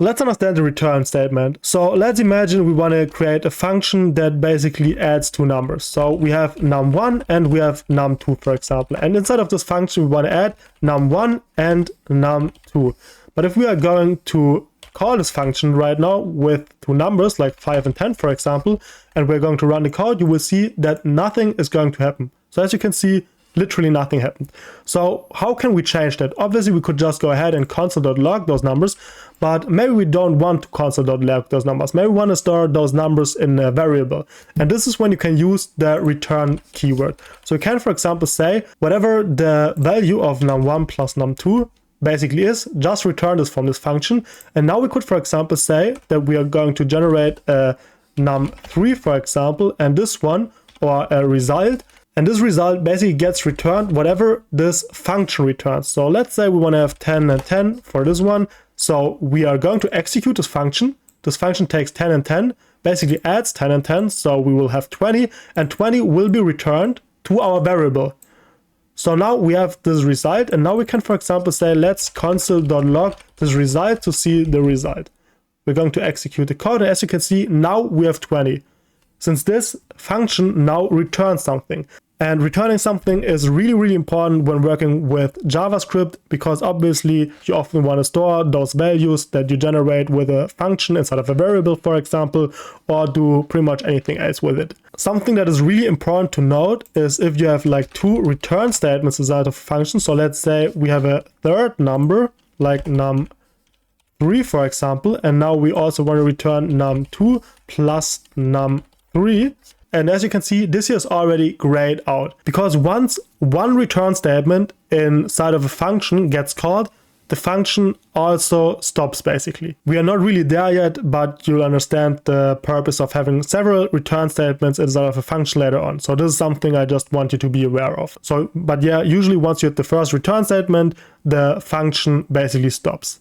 Let's understand the return statement. So let's imagine we want to create a function that basically adds two numbers. So we have num1 and we have num2, for example. And inside of this function, we want to add num1 and num2. But if we are going to call this function right now with two numbers like 5 and 10, for example, and we're going to run the code, you will see that nothing is going to happen. So as you can see, literally nothing happened. So how can we change that? Obviously, we could just go ahead and console.log those numbers, but maybe we don't want to console.log those numbers. Maybe we want to store those numbers in a variable. And this is when you can use the return keyword. So you can, for example, say whatever the value of num1 plus num2 basically is, just return this from this function. And now we could, for example, say that we are going to generate a num3, for example, and this one, or a result. And this result basically gets returned whatever this function returns. So let's say we want to have 10 and 10 for this one. So we are going to execute this function. This function takes 10 and 10, basically adds 10 and 10. So we will have 20, and 20 will be returned to our variable. So now we have this result, and now we can, for example, say let's console.log this result to see the result. We're going to execute the code, and as you can see, now we have 20. Since this function now returns something. And returning something is really, really important when working with JavaScript, because obviously you often want to store those values that you generate with a function inside of a variable, for example, or do pretty much anything else with it. Something that is really important to note is if you have like two return statements inside of a function. So let's say we have a third number like num3, for example, and now we also want to return num2 plus num3. And as you can see, this here is already grayed out, because once one return statement inside of a function gets called, the function also stops basically. We are not really there yet, but you'll understand the purpose of having several return statements inside of a function later on. So this is something I just want you to be aware of. But yeah, usually once you hit the first return statement, the function basically stops.